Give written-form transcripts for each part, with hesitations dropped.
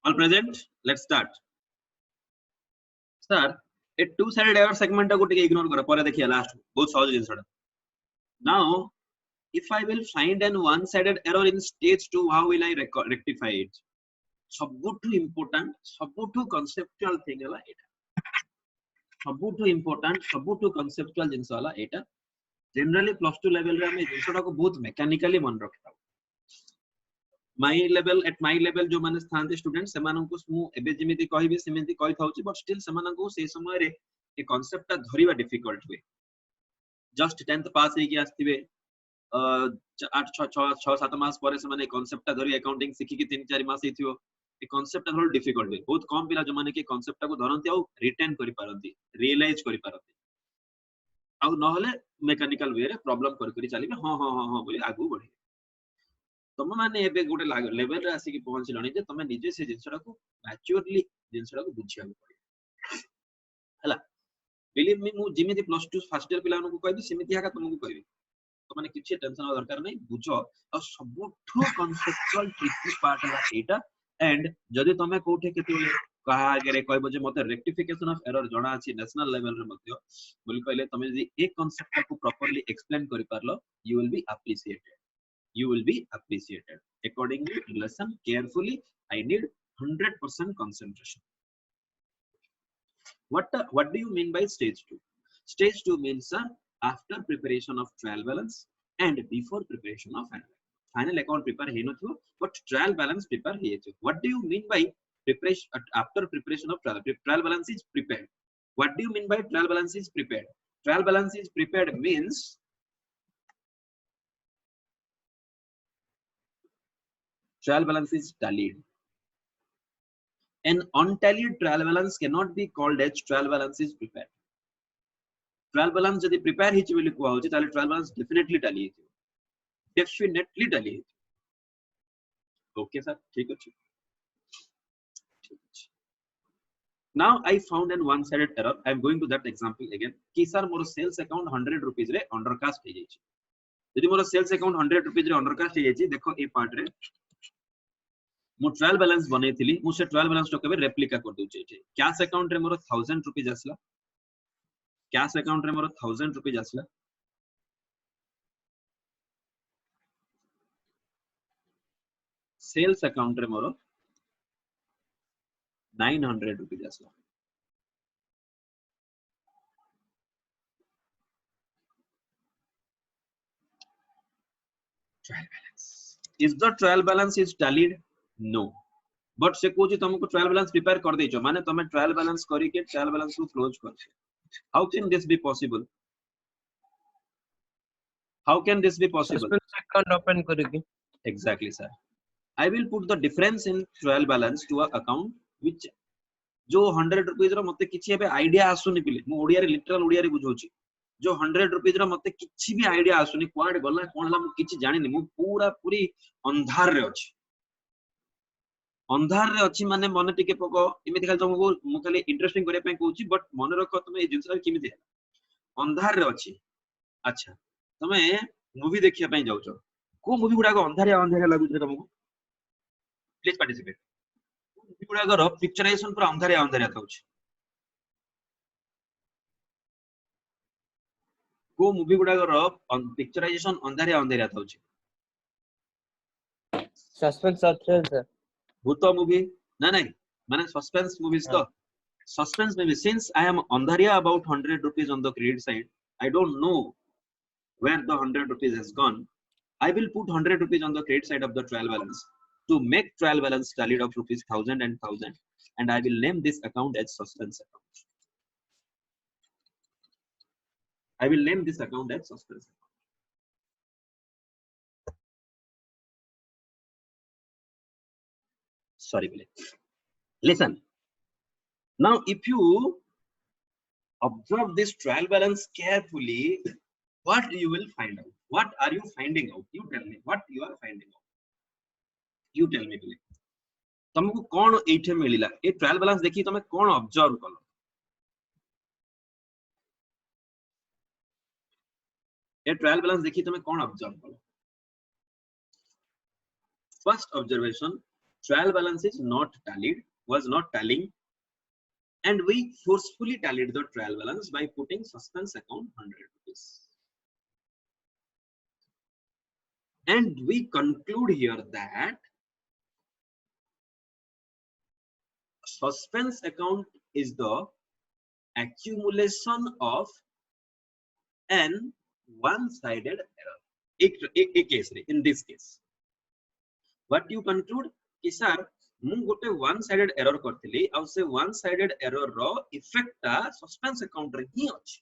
All present? Let's start. Sir, a two-sided error segment को टिके ignore करो पर देखिए last बहुत सहज जिनिस टा. Now, if I will find an one-sided error in stage 2, how will I rectify it? सबुठु important, सबुठु conceptual thing है ला एटा. सबुठु important, सबुठु conceptual जिनिस वाला एटा. Generally plus 2 level रे हमें जिनिस टा को बहुत mechanically मन रखता. My level at my level जो माने स्थान स्टूडेंट से मानन को मु एबे जेमिति कहबे सेमिति कहि थाउची बट स्टिल से मानन को से समय रे ए कांसेप्ट ता धरिबा डिफिकल्ट हुए. जस्ट 10th पास हे कि आस्तिबे 8 6 7 मास परे से माने कांसेप्ट ता धरि अकाउंटिंग सिखि कि 3 4 मास हेथियो. ए कांसेप्ट ता थोड़ा डिफिकल्ट हुए. बहुत कम पिला जो माने के कांसेप्ट ता को धरंती आ रिटेन करि पारंती, रियलाइज करि पारंती. आ न होले मैकेनिकल वे रे प्रॉब्लम करि चलिबे हां बोली आगु बढ़ी. तुम माने एबे गोटे लेवल रे आसी कि पहुंचलणी जे तुम निजे से जिंसडा को मैच्योरली जिंसडा को बुझिया पड़े हला. बिलीव मी मु जिमिति प्लस 2 फर्स्ट ईयर पिलान को कहबी सिमिति हाका तुमको कहबी. तो माने किछि टेंशन दरकार नै बुझो आ सबठो कॉन्सेप्चुअल ट्रिकी पार्ट है एटा. एंड जदि तुम कोठे केते कहा आगे कहबो जे मते रेक्टिफिकेशन ऑफ एरर जणा अछि नेशनल लेवल रे मध्य बोली कहले तुम जदि एक कांसेप्ट को प्रॉपर्ली एक्सप्लेन करि पारलो you will be appreciated. You will be appreciated. Accordingly, listen carefully. I need 100% concentration. What do you mean by stage 2? Stage 2 means after preparation of trial balance and before preparation of final account prepare he no thyo but trial balance prepare he thyo. What do you mean by preparation after preparation of trial balance is prepared? What do you mean by trial balance is prepared? Trial balance is prepared means trial balance is tallied. An untallied trial balance cannot be called as trial balance is prepared. Trial balance जदि prepare hitch बोली कुआ होची ताले trial balance definitely tally hitch. Definitely tally hitch. Okay sir, ठीक अछि. Now I found an one-sided error. I am going to that example again. कि sir मोर sales account 100 rupees रे undercast हे जाइछि. यदि मोर sales account 100 rupees रे undercast हे जाइछि देखो ए part रे मु ट्रायल बैलेंस बनेइथिली मु से ट्रायल बैलेंस तो केबे रेप्लिका कर दोचे एठी. कैश अकाउंट रे मोर 1000 रुपीस आसला. कैश अकाउंट रे मोर 1000 रुपीस आसला. सेल्स अकाउंट रे मोर 900 रुपीस आसला. Trial balance is the trial balance is tallied? No. But से कोची तुमको ट्रायल बैलेंस प्रिपेयर कर देचो माने तुम ट्रायल बैलेंस करी के ट्रायल बैलेंस को क्लोज करछो. How can this be possible? How can this be possible? Suspense account open करेगी. Exactly sir. I will put the difference in trial balance to a account which जो 100 rupees रो मते किछि एबे idea आसुनी पिले मु ओडिया रे लिटरल ओडिया रे बुझौची. जो 100 रुपीस रो मते किछि भी आईडिया आसुनी क्वाड गला कोन ला मु किछि जानि नि. मु पूरा पूरी अंधार रे अछि. अंधार रे अछि माने मने टिके पको इमिति खाली तुमको मु खाली इंटरेस्टिंग करे पे कहूची बट मन रखो तुम ए जिंस किमिति अंधार रे अछि. अच्छा तुमे मूवी देखिया पे जाउछो को मूवी गुडा को अंधारिया अंधारिया लागु छै तुमको प्लीज पार्टिसिपेट. मूवी गुडा को पिक्चराइजेशन पूरा अंधारिया अंधारिया थाउछ. को मूवी गुडा को पिक्चराइजेशन अंधारिया अंधारिया थाउछ. सस्पेंस और थ्रिल भूत मूवी ना नहीं माने सस्पेंस मूवीज तो suspense maybe. Since I am andhariya about 100 rupees on the credit side, I don't know where the 100 rupees has gone. I will put 100 rupees on the credit side of the trial balance to make trial balance tallied of rupees 1000 and 1000, and I will name this account as suspense account. I will name this account as suspense account. Sorry, listen. Now, if you observe this trial balance carefully, what you will find out? What are you finding out? You tell me what you are finding out. You tell me, please. तुमको कौन एठे मिलिला? ए trial balance देखि तुमे कौन observe कलो? ए trial balance देखि तुमे कौन observe कलो? First observation, trial balance is not tallied, was not tallying, and we forcefully tallied the trial balance by putting suspense account 100 rupees. And we conclude here that suspense account is the accumulation of an one-sided error. In this case, what you conclude कि sir मु गोटे one sided error करथिली आ से one sided error रो effect ता suspense account रे ही अछि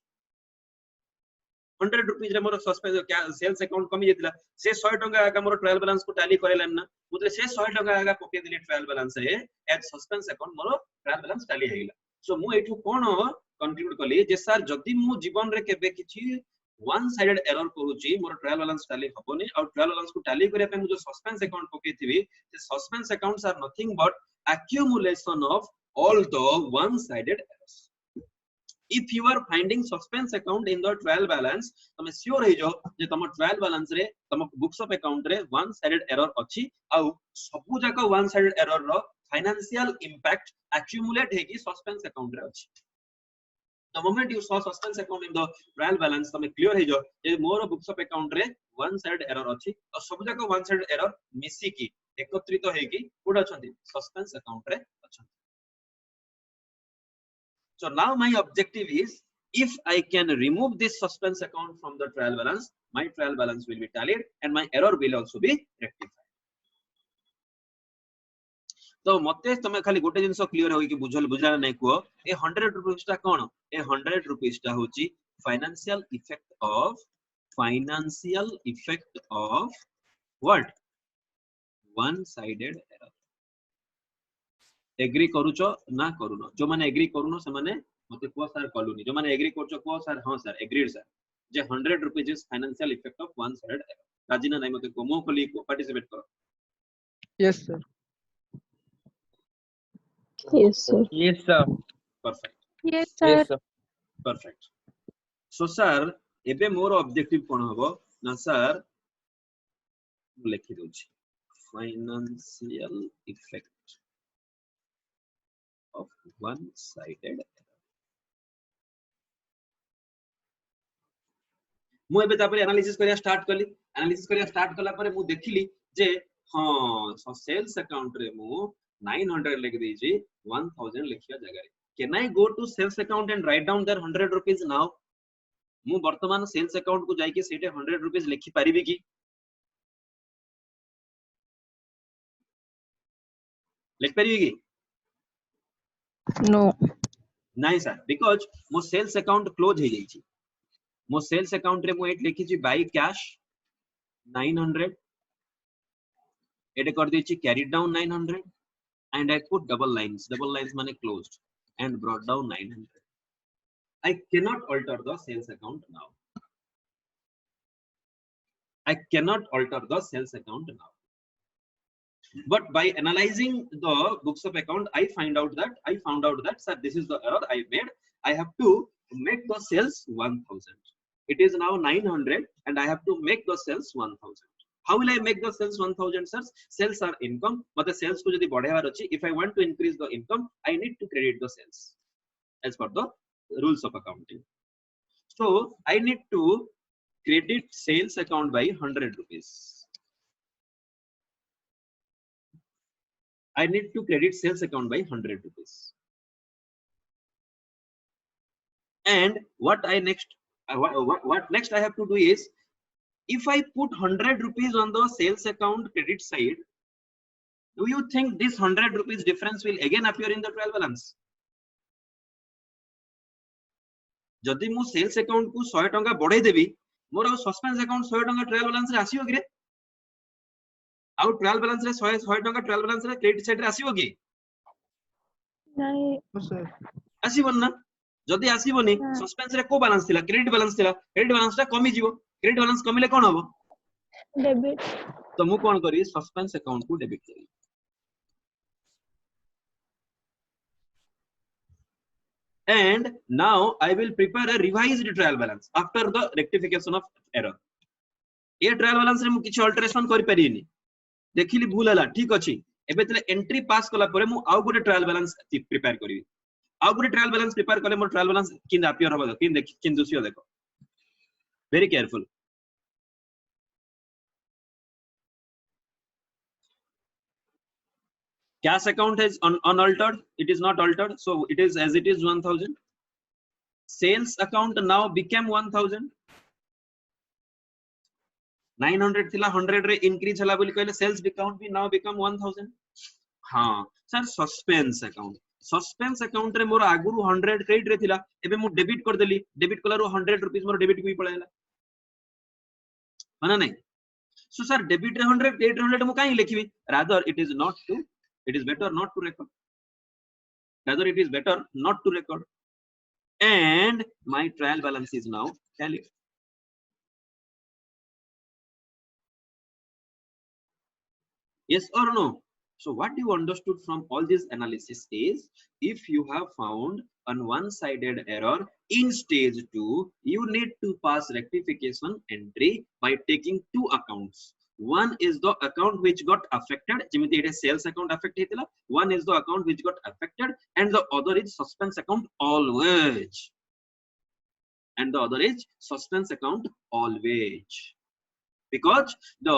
100 rupees रे मोर suspense sales account कमी जेतिला से 100 टका का मोर ट्रायल बैलेंस को टैली करेलन ना मुते से 100 टका का पके दिली ट्रायल बैलेंस रे एज सस्पेंस अकाउंट मोर ट्रायल बैलेंस टैली हेला सो मु एठु कोन कंक्लूड कली जे सर जदी मु जीवन रे केबे किछि वन साइडेड एरर करूची मोर ट्रायल बैलेंस टैली हबोनी और ट्रायल बैलेंस को टैली करे पे मु जो सस्पेंस अकाउंट पकेथिबी से suspense accounts are nothing but accumulation of all the one sided errors. If you are finding suspense account in the trial balance तमे श्योर हे जो जे तम ट्रायल बैलेंस रे तम बुक्स ऑफ अकाउंट रे वन साइडेड एरर अछि आ सबु जाका one sided error रो financial impact accumulate हे की सस्पेंस अकाउंट रे अछि the moment you saw suspense account in the trial balance तमे क्लियर हे जो जे मोर बुक्स ऑफ अकाउंट रे वन साइडेड एरर अछि और सबु जाका वन साइडेड एरर मिसी की एकत्रित हे की कोड अछंती सस्पेंस अकाउंट रे अछंती so now my objective is if I can remove this suspense account from the trial balance my trial balance will be tallied and my error will also be rectified तो मते तमे खाली गोटे जिंस clear होई कि बुझला नै को ए 100 रुपीस ता कोन ए 100 रुपीस ता होची financial effect of what one sided error agree करूचो ना करूनो जो माने एग्री करूनो से माने मते को सर कलुनी जो माने एग्री करचो को सर हां सर एग्रीड सर जे 100 rupees is financial effect of one sided error राजीना नै मते को मो कली को पार्टिसिपेट करो yes sir Yes, sir. Yes sir perfect Yes, sir. Yes sir perfect so sir एबे मोर ऑब्जेक्टिव कोन हबो ना सर लिखि दोछि financial effect of one sided error मु एबे तापर एनालिसिस करिया स्टार्ट कला परे मु देखिली जे हां सेल्स अकाउंट रे मु 900 लिख देजी 1000 लिखिया जगह रे can I go to sales account and write down there 100 rupees now मु वर्तमान सेल्स अकाउंट को जाई के सेटे 100 रुपीस लिखि पारिबी की लिख पारिबी की No. नहीं सर बिकॉज़ मो सेल्स अकाउंट क्लोज हे जाई छी मो सेल्स अकाउंट रे मो एट लिखि छी बाय कैश 900 एट कर दी छी carry down 900 and I put double lines माने closed and brought down 900 I cannot alter the sales account now but by analyzing the books of account I found out that sir this is the error I made I have to make the sales 1000 it is now 900 and I have to make the sales 1000 how will I make the sales 1000 sir sales are income but the sales ko jodi badhavar achi if I want to increase the income I need to credit the sales as per the rules of accounting so I need to credit sales account by 100 rupees I need to credit sales account by 100 rupees and what next I have to do is if I put 100 rupees on the sales account credit side do you think this 100 rupees difference will again appear in the trial balance जदि मु sales account को 100 टंका बढ़ाई देबी मोर suspense account 100 टंका trial balance रे आसीओ कि रे आउ ट्रायल बैलेंस रे 100 टंका ट्रायल बैलेंस रे क्रेडिट साइड रे आसीओ कि नहीं. सर आसीबन ना जदि आसीबनी सस्पेंस रे को बैलेंस थिला क्रेडिट बैलेंस ता कमी जीवो क्रेडिट बैलेंस कमिले कोन हबो Debit. तो मु कोन करी सस्पेंस अकाउंट को डेबिट करी and now I will prepare a revised trial balance after the rectification of error ये ट्रायल बैलेंस रे मु किछ अल्टरेशन करि परिनी देखिली भूल हला ठीक अछि एबे तले एंट्री पास कला परे मु आउ गोटे ट्रायल बैलेंस प्रिपेयर करिवि आउ गोटे ट्रायल बैलेंस प्रिपेयर कले मोर ट्रायल बैलेंस किन अपियर होबो किन देख किन दुसियो देखो very careful cash account is unaltered, it is not altered, so it is as it is 1000. Sales account now became 1000. 900 थिला 100 रे इंक्रीज हला बोली कहले सेल्स अकाउंट भी नाउ बिकम 1000. हां सर सस्पेंस अकाउंट रे मोर आगुरु 100 क्रेडिट रे थिला एबे मु डेबिट कर देली डेबिट कलारो 100 रुपीस मोर डेबिट भी पळायला माने नहीं सो सर डेबिट रे 100 क्रेडिट रे 100 मु काई लिखिबी rather it is not to it is better not to record rather it is better not to record and my trial balance is now tallied. Yes or no? So what you understood from all this analysis is if you have found an one-sided error in stage 2 you need to pass rectification entry by taking two accounts. One is the account which got affected jimiti it is sales account affect hitila one is the account which got affected and the other is suspense account always and the other is suspense account always because the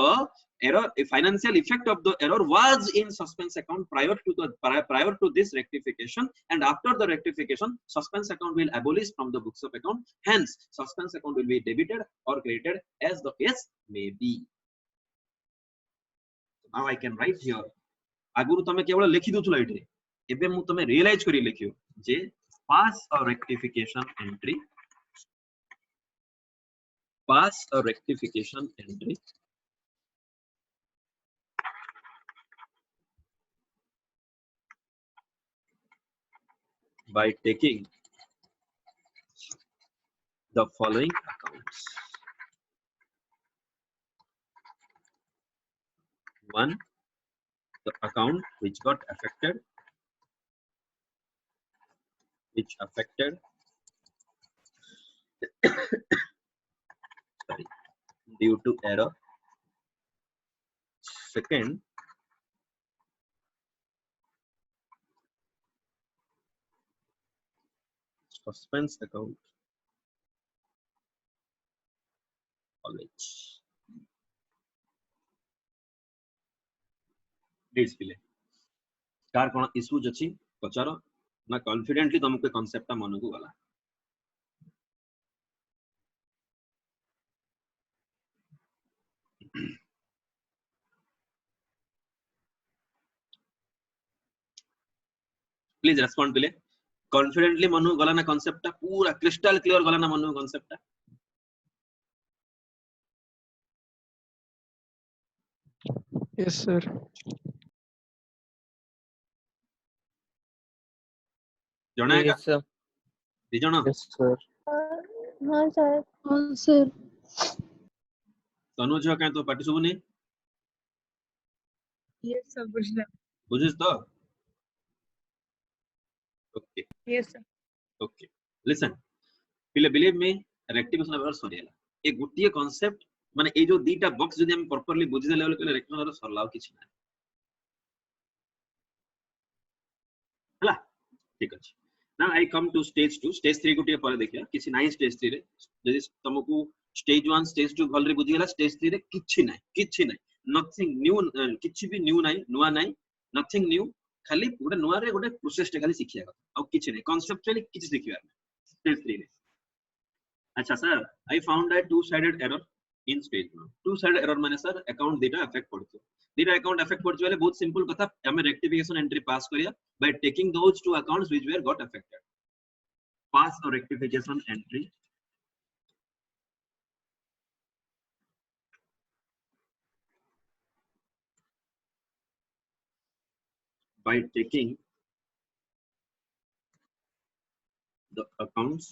error a financial effect of the error was in suspense account prior to this rectification and after the rectification suspense account will abolish from the books of account hence suspense account will be debited or credited as the case may be. Now I can write here aguru tame kevol lekhi dothula ite ebe mu tame realize kari lekhiyo je pass a rectification entry by taking the following accounts. One, the account which got affected sorry, due to error. Second, suspense account always. Please fill it. Car cone issues अछि पचारो ना confidently तुमको concept मन को गला please respond पिले confidently मन को गला ना कांसेप्ट पूरा क्रिस्टल क्लियर गला ना मन को कांसेप्ट Yes, sir. जणा Yes, sir. दी जणा Yes, sir. हाँ सर तनु जो काहे तो पार्टी सुबुनी Yes, sir. बुझला. बुझिस तो okay Yes, sir. Okay listen पिले बिलीव मी रेक्टिफिकेशन एरर सरियला ए गुटिए कांसेप्ट माने ए जो दीटा बॉक्स जदि हम प्रॉपर्ली बुझि देले लेवल रेक्टिफिकेशन एरर सरलाव किछ ना हला ठीक अछि now I come to stage 2 stage 3 गुटिए पर देखिया किछि नाही stage 3 रे जदि तुमको stage 1 stage 2 भलरे बुझि गेला stage 3 रे किछि नाही nothing new किछि भी न्यू नाही नुवा नाही nothing new खाली गोटे नुवा रे गोटे प्रोसेस टे खाली सिखिया आ किछि नाही कांसेप्चुअली किछि सिखिया stage 3 रे अच्छा sir I found a two-sided error in stage 1 two-sided error माने सर अकाउंट डेटा अफेक्ट पड़तो डेटा अकाउंट अफेक्ट पड़छ वाले बहुत सिंपल कथा हमें रेक्टिफिकेशन एंट्री पास करिया by taking those two accounts which were got affected pass or rectification entry by taking the accounts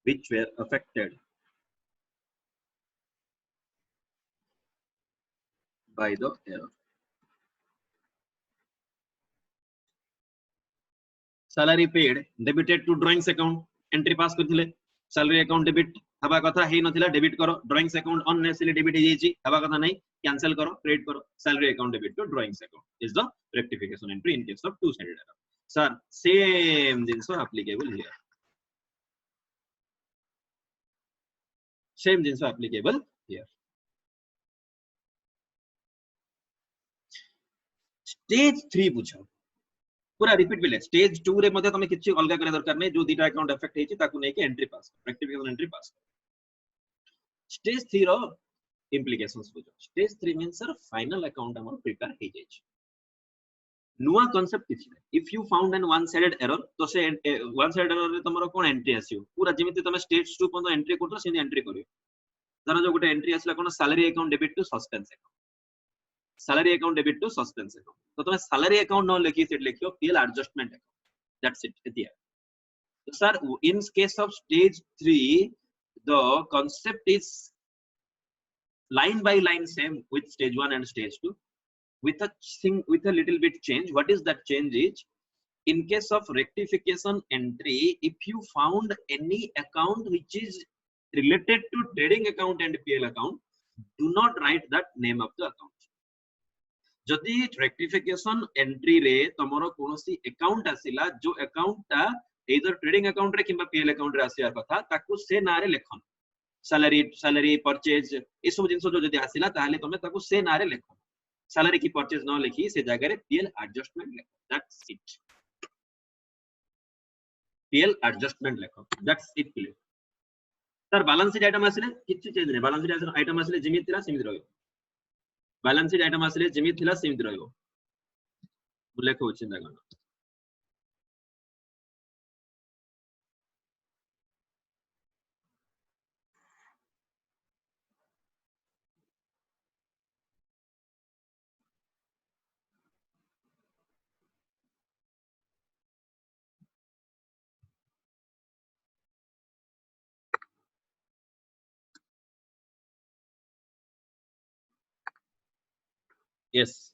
which were affected by the error. Salary paid debited to drawings account entry pass करथिले salary account debit हवा कथा हे नथिला debit करो drawings account unnecessarily debit हे जेची हवा कथा नहीं कैंसिल करो क्रेडिट करो salary account debit to drawings account is the rectification entry in case of two sided error sir same जिंस एप्लीकेबल हियर सेम जिंस एप्लीकेबल हियर स्टेज 3 पूछो पूरा रिपीट बिले स्टेज 2 रे मध्ये तमे किछि अलगा करे दरकार नै जो दीटा अकाउंट अफेक्ट हेछि ताकु नै के एंट्री पास रेक्टिफिकेशन एंट्री पास स्टेज 3 रो implications बुझो stage 3 means sir final account हमर प्रिपेयर हे जाय छै नुवा कांसेप्ट किछि if you found an one sided error तो से वन साइडेड एरर रे तमरो कोन एंट्री आसियो पूरा जेमिति तमे स्टेज 2 पन एंट्री करतो से एंट्री करियो धर जो गोटे एंट्री आसला कोन salary account debit to suspense account salary account debit to suspense account तो तुम सैलरी अकाउंट न लिखी सेट लिखियो PL adjustment account that's it दिया तो sir in case of stage 3 the concept is line by line same with stage 1 and stage 2 with a little bit change. What is that change is in case of rectification entry if you found any account which is related to trading account and PL account do not write that name of the account जदि rectification entry रे तमरो कोनोसी account आसिला जो account ता इधर trading account रे किबा PL account रे आसिया कथा ताकू से नारे लेखन सैलरी परचेज ए सब जिंस जो जदि आसिला ताले तमे ताकू से नारे लेखन सैलरी की परचेज न लिखी से जगह रे पीएल एडजस्टमेंट लेखो दैट्स इट पीएल एडजस्टमेंट लेखो that's it clear sir balance sheet item आसिले किछि चेंज नै बैलेंस शीट आइटम आसिले जिमित थिला सिमित रहयो बैलेंस शीट आइटम आसिले जिमित थिला सिमित रहयो उल्लेख हो चिंता करना yes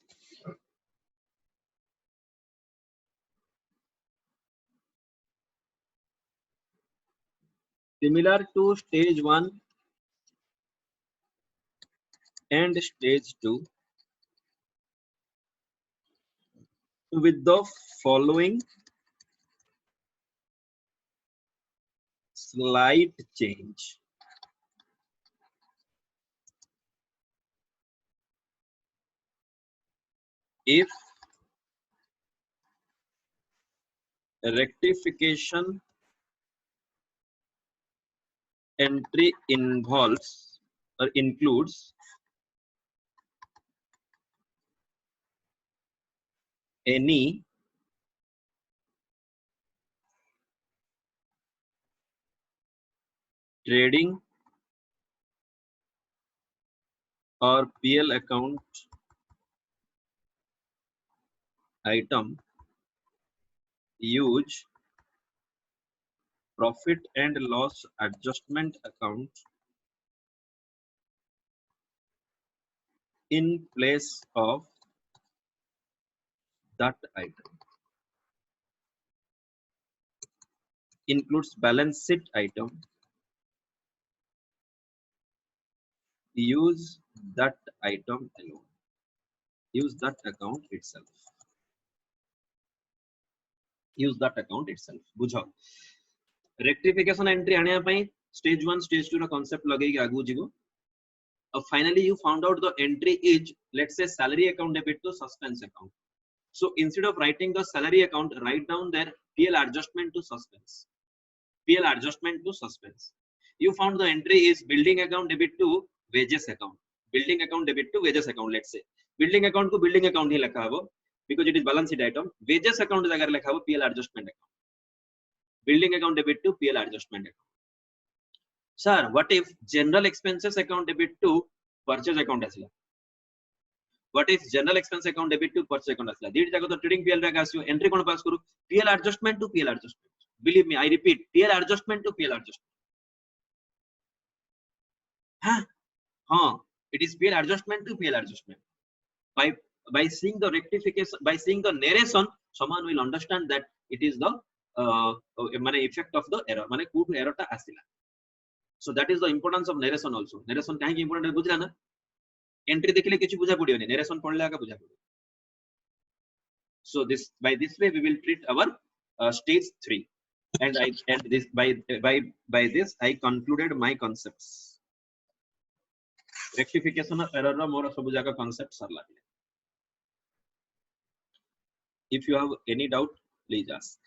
similar to stage 1 and stage 2 with the following slight change if rectification entry involves or includes any trading or PL account item use profit and loss adjustment account in place of that item includes balance sheet item use that item alone use that account itself use that account itself बुझो rectification entry आने पई stage 1 stage 2 रा concept लगे कि आगु जीवो finally you found out the entry is let's say salary account debit to suspense account so instead of writing the salary account write down their PL adjustment to suspense PL adjustment to suspense you found the entry is building account debit to wages account building account debit to wages account let's say building account को building account ही लिखा हो because it is balance sheet item wages account जगह लिखा हो PL adjustment account building account debit to PL adjustment account sir what if general expenses account debit to purchase account asila what if general expense account debit to purchase account asila did jago to trading PL रे आसियो entry कोन पास करू PL adjustment to PL adjustment believe me I repeat PL adjustment to PL adjustment हाँ it is PL adjustment to PL adjustment by seeing the rectification by seeing the narration someone will understand that it is the माने effect of the error माने code error ता आसिला so that is the importance of narration also narration काहे कि important बुझला ना entry देखले किछि बुझा पडियोनी नरेशन पढले आका बुझा पडियो so this by this way we will treat our stage 3 and this by this I concluded my concepts rectification of error ro मोर सब जाका concept Sarla if you have any doubt please ask